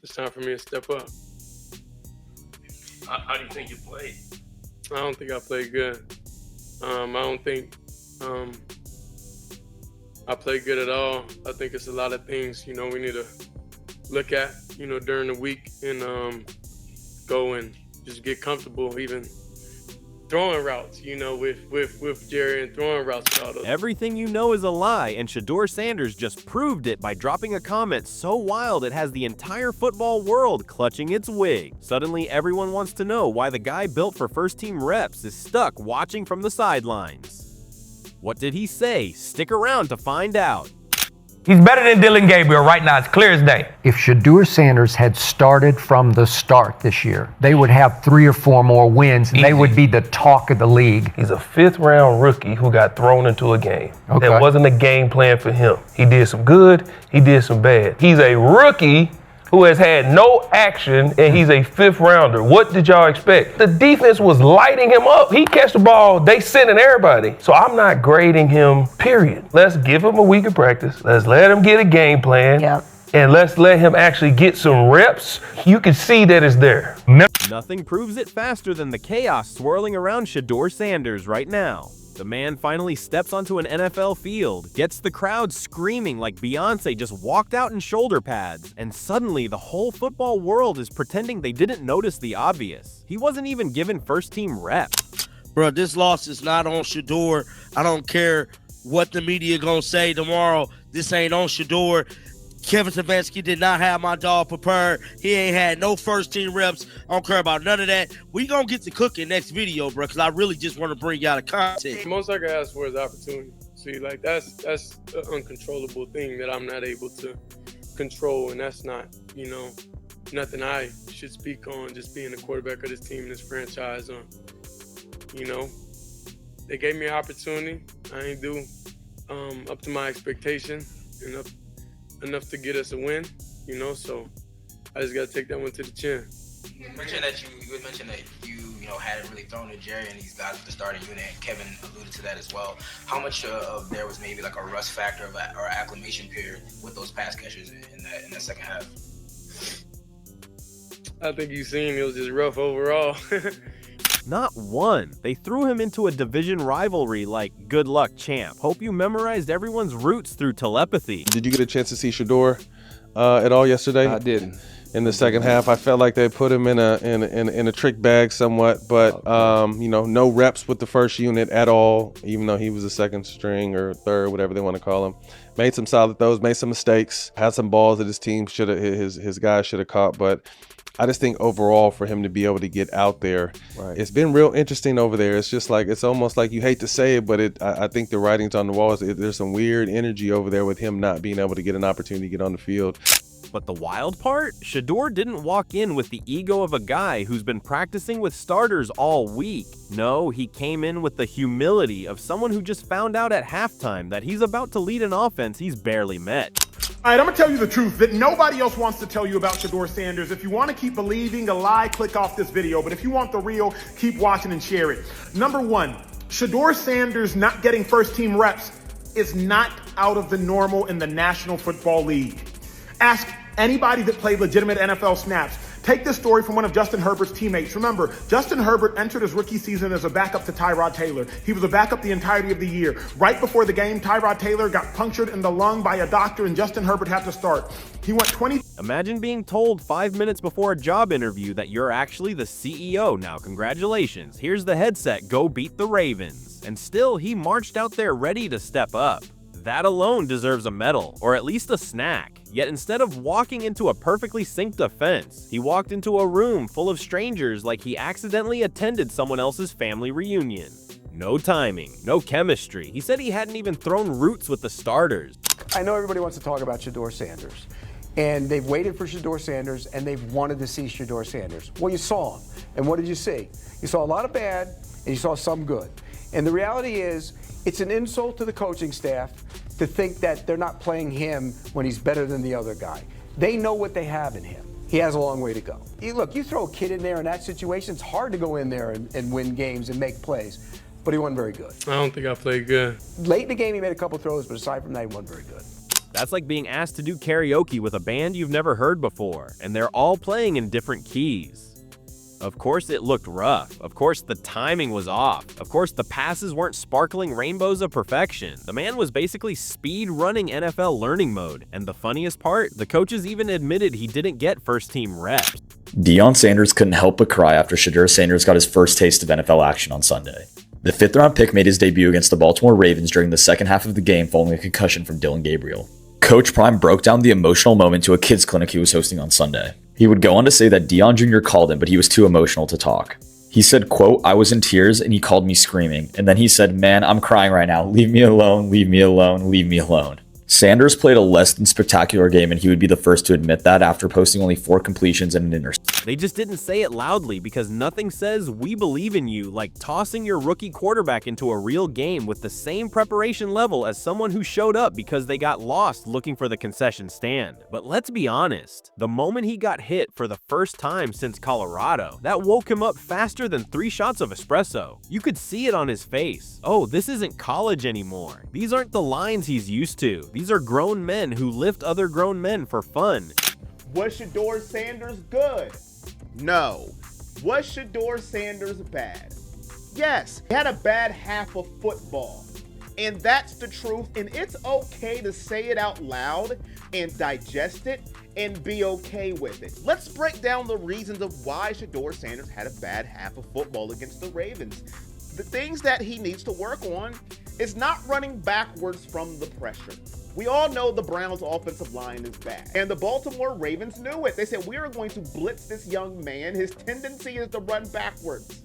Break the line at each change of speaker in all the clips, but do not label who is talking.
it's time for me to step up.
How do you think you played?
I don't think I played good. I don't think I played good at all. I think it's a lot of things, we need to look at, during the week and go and just get comfortable even throwing routes, with Jerry and throwing routes with all those.
Everything you know is a lie, and Shedeur Sanders just proved it by dropping a comment so wild it has the entire football world clutching its wig. Suddenly, everyone wants to know why the guy built for first-team reps is stuck watching from the sidelines. What did he say? Stick around to find out.
He's better than Dylan Gabriel right now. It's clear as day.
If Shedeur Sanders had started from the start this year, they would have 3 or 4 more wins, and they would be the talk of the league.
He's a 5th-round rookie who got thrown into a game.
Okay.
That wasn't a game plan for him. He did some good, he did some bad. He's a rookie who has had no action, and he's a 5th-rounder. What did y'all expect? The defense was lighting him up. He catch the ball, they sending everybody. So I'm not grading him, period. Let's give him a week of practice. Let's let him get a game plan.
Yep.
And let's let him actually get some reps. You can see that it's there.
Nothing proves it faster than the chaos swirling around Shedeur Sanders right now. The man finally steps onto an NFL field, gets the crowd screaming like Beyoncé just walked out in shoulder pads, and suddenly the whole football world is pretending they didn't notice the obvious. He wasn't even given first-team reps.
Bro, this loss is not on Shedeur. I don't care what the media gonna say tomorrow. This ain't on Shedeur. Kevin Stefanski did not have my dog prepared. He ain't had no first-team reps. I don't care about none of that. We gonna get to cooking next video, bro, because I really just want to bring y'all the content.
The most I can ask for is opportunity. See, like that's an uncontrollable thing that I'm not able to control, and that's not, nothing I should speak on. Just being the quarterback of this team and this franchise, they gave me an opportunity. I ain't do up to my expectation and enough to get us a win, so I just got to take that one to the chin.
You mentioned that you hadn't really thrown to Jerry and he's got the starting unit. Kevin alluded to that as well. How much of there was maybe like a rust factor or acclimation period with those pass catchers in that second half?
I think you've seen it was just rough overall.
Not one. They threw him into a division rivalry like, good luck, champ. Hope you memorized everyone's roots through telepathy.
Did you get a chance to see Shedeur at all yesterday?
I didn't.
In the second half, I felt like they put him in a trick bag somewhat, but no reps with the first unit at all, even though he was a second string or third, whatever they want to call him. Made some solid throws, made some mistakes, had some balls that his team should have, his guys should have caught, but I just think overall for him to be able to get out there, It's been real interesting over there. It's just like, it's almost like, you hate to say it, but I think the writing's on the walls. There's some weird energy over there with him not being able to get an opportunity to get on the field.
But the wild part? Shedeur didn't walk in with the ego of a guy who's been practicing with starters all week. No, he came in with the humility of someone who just found out at halftime that he's about to lead an offense he's barely met.
All right, I'm gonna tell you the truth that nobody else wants to tell you about Shedeur Sanders. If you want to keep believing a lie, click off this video. But if you want the real, keep watching and share it. Number one, Shedeur Sanders not getting first-team reps is not out of the normal in the National Football League. Ask anybody that played legitimate NFL snaps. Take this story from one of Justin Herbert's teammates. Remember, Justin Herbert entered his rookie season as a backup to Tyrod Taylor. He was a backup the entirety of the year. Right before the game, Tyrod Taylor got punctured in the lung by a doctor and Justin Herbert had to start. He went 20.
Imagine being told 5 minutes before a job interview that you're actually the CEO. Now, congratulations. Here's the headset. Go beat the Ravens. And still, he marched out there ready to step up. That alone deserves a medal, or at least a snack. Yet instead of walking into a perfectly synced offense, he walked into a room full of strangers like he accidentally attended someone else's family reunion. No timing, no chemistry. He said he hadn't even thrown roots with the starters.
I know everybody wants to talk about Shedeur Sanders, and they've waited for Shedeur Sanders, and they've wanted to see Shedeur Sanders. Well, you saw him, and what did you see? You saw a lot of bad, and you saw some good. And the reality is, it's an insult to the coaching staff to think that they're not playing him when he's better than the other guy. They know what they have in him. He has a long way to go. Look, you throw a kid in there in that situation, it's hard to go in there and win games and make plays, but he wasn't very good.
I don't think I played good.
Late in the game, he made a couple throws, but aside from that, he wasn't very good.
That's like being asked to do karaoke with a band you've never heard before, and they're all playing in different keys. Of course it looked rough. Of course the timing was off. Of course the passes weren't sparkling rainbows of perfection. The man was basically speed running NFL learning mode. And the funniest part, the coaches even admitted he didn't get first team reps.
Deion Sanders couldn't help but cry after Shedeur Sanders got his first taste of NFL action on Sunday. The 5th round pick made his debut against the Baltimore Ravens during the second half of the game following a concussion from Dillon Gabriel. Coach Prime broke down the emotional moment to a kids clinic he was hosting on Sunday. He would go on to say that Deion Jr. called him, but he was too emotional to talk. He said, quote, "I was in tears and he called me screaming. And then he said, 'Man, I'm crying right now. Leave me alone, leave me alone, leave me alone.'" Sanders played a less than spectacular game, and he would be the first to admit that after posting only 4 completions and an interception.
They just didn't say it loudly because nothing says "we believe in you" like tossing your rookie quarterback into a real game with the same preparation level as someone who showed up because they got lost looking for the concession stand. But let's be honest, the moment he got hit for the first time since Colorado, that woke him up faster than 3 shots of espresso. You could see it on his face. Oh, this isn't college anymore. These aren't the lines he's used to. These are grown men who lift other grown men for fun.
Was Shedeur Sanders good? No. Was Shedeur Sanders bad? Yes. He had a bad half of football. And that's the truth. And it's okay to say it out loud and digest it and be okay with it. Let's break down the reasons of why Shedeur Sanders had a bad half of football against the Ravens. The things that he needs to work on is not running backwards from the pressure. We all know the Browns' offensive line is bad, and the Baltimore Ravens knew it. They said, we are going to blitz this young man. His tendency is to run backwards.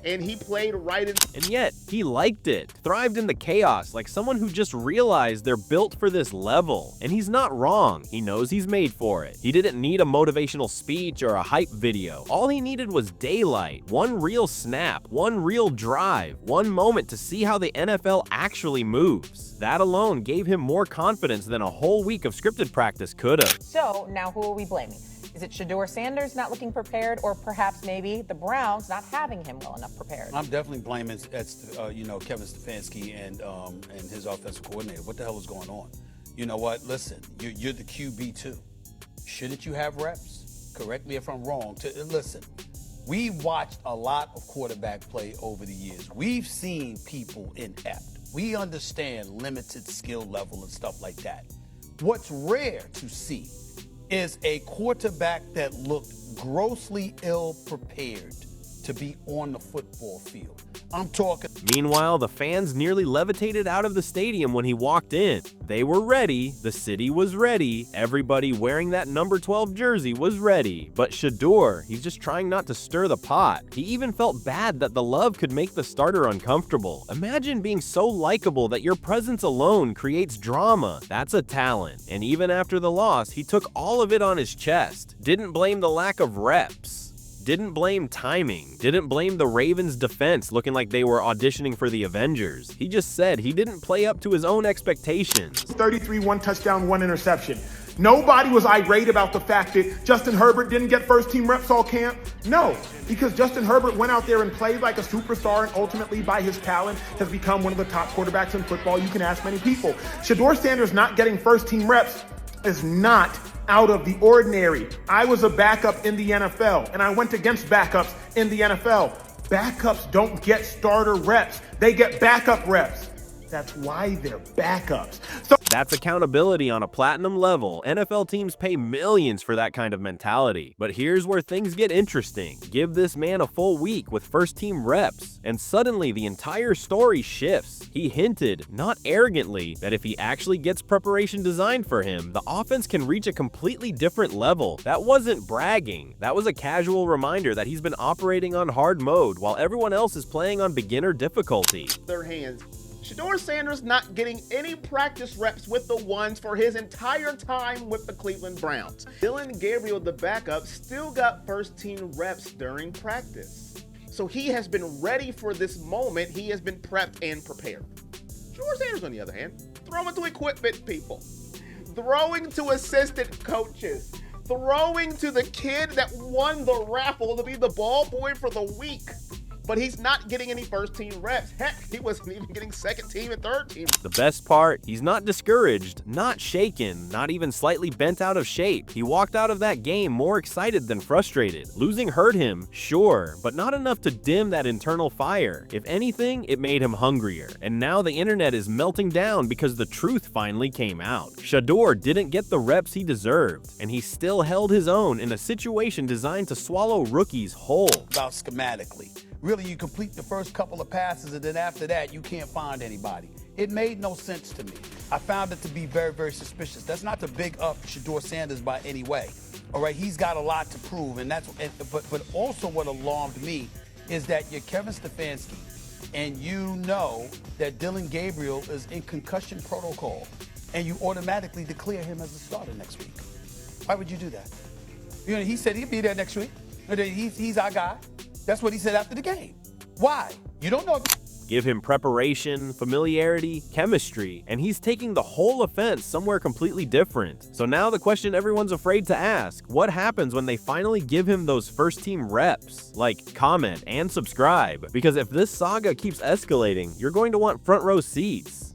And he played right in.
And yet, he liked it, thrived in the chaos like someone who just realized they're built for this level. And he's not wrong. He knows he's made for it. He didn't need a motivational speech or a hype video. All he needed was daylight, one real snap, one real drive, one moment to see how the NFL actually moves. That alone gave him more confidence than a whole week of scripted practice could have.
So now who are we blaming? Is it Shedeur Sanders not looking prepared, or perhaps maybe the Browns not having him well enough prepared?
I'm definitely blaming Kevin Stefanski and his offensive coordinator. What the hell is going on? You know what? Listen, you're the QB too. Shouldn't you have reps? Correct me if I'm wrong. Listen, we've watched a lot of quarterback play over the years. We've seen people inept. We understand limited skill level and stuff like that. What's rare to see is a quarterback that looked grossly ill-prepared to be on the football field. I'm talking.
Meanwhile, the fans nearly levitated out of the stadium when he walked in. They were ready, the city was ready, everybody wearing that number 12 jersey was ready. But Shedeur, he's just trying not to stir the pot. He even felt bad that the love could make the starter uncomfortable. Imagine being so likable that your presence alone creates drama. That's a talent. And even after the loss, he took all of it on his chest. Didn't blame the lack of reps. Didn't blame timing, didn't blame the Ravens' defense looking like they were auditioning for the Avengers. He just said he didn't play up to his own expectations.
33, 1 touchdown, 1 interception. Nobody was irate about the fact that Justin Herbert didn't get first team reps all camp. No, because Justin Herbert went out there and played like a superstar, and ultimately by his talent has become one of the top quarterbacks in football. You can ask many people. Shedeur Sanders not getting first team reps is not out of the ordinary. I was a backup in the NFL, and I went against backups in the NFL. Backups don't get starter reps. They get backup reps. That's why they're backups. So
that's accountability on a platinum level. NFL teams pay millions for that kind of mentality. But here's where things get interesting. Give this man a full week with first team reps, and suddenly the entire story shifts. He hinted, not arrogantly, that if he actually gets preparation designed for him, the offense can reach a completely different level. That wasn't bragging. That was a casual reminder that he's been operating on hard mode while everyone else is playing on beginner difficulty.
Their hands. Shedeur Sanders not getting any practice reps with the ones for his entire time with the Cleveland Browns. Dillon Gabriel, the backup, still got first team reps during practice. So he has been ready for this moment. He has been prepped and prepared. Shedeur Sanders, on the other hand, throwing to equipment people, throwing to assistant coaches, throwing to the kid that won the raffle to be the ball boy for the week. but he's not getting any first-team reps. Heck, he wasn't even getting second-team and third-team.
The best part, he's not discouraged, not shaken, not even slightly bent out of shape. He walked out of that game more excited than frustrated. Losing hurt him, sure, but not enough to dim that internal fire. If anything, it made him hungrier. And now the internet is melting down because the truth finally came out. Shedeur didn't get the reps he deserved, and he still held his own in a situation designed to swallow rookies whole.
About schematically. Really, you complete the first couple of passes, and then after that, you can't find anybody. It made no sense to me. I found it to be very, very suspicious. That's not to big up Shedeur Sanders by any way. All right, he's got a lot to prove, and but also what alarmed me is that you're Kevin Stefanski, and you know that Dillon Gabriel is in concussion protocol, and you automatically declare him as a starter next week. Why would you do that? You know, he said he'd be there next week. He's our guy. That's what he said after the game. Why? You don't know.
Give him preparation, familiarity, chemistry, and he's taking the whole offense somewhere completely different. So now the question everyone's afraid to ask, what happens when they finally give him those first-team reps? Like, comment and subscribe, because if this saga keeps escalating, you're going to want front row seats.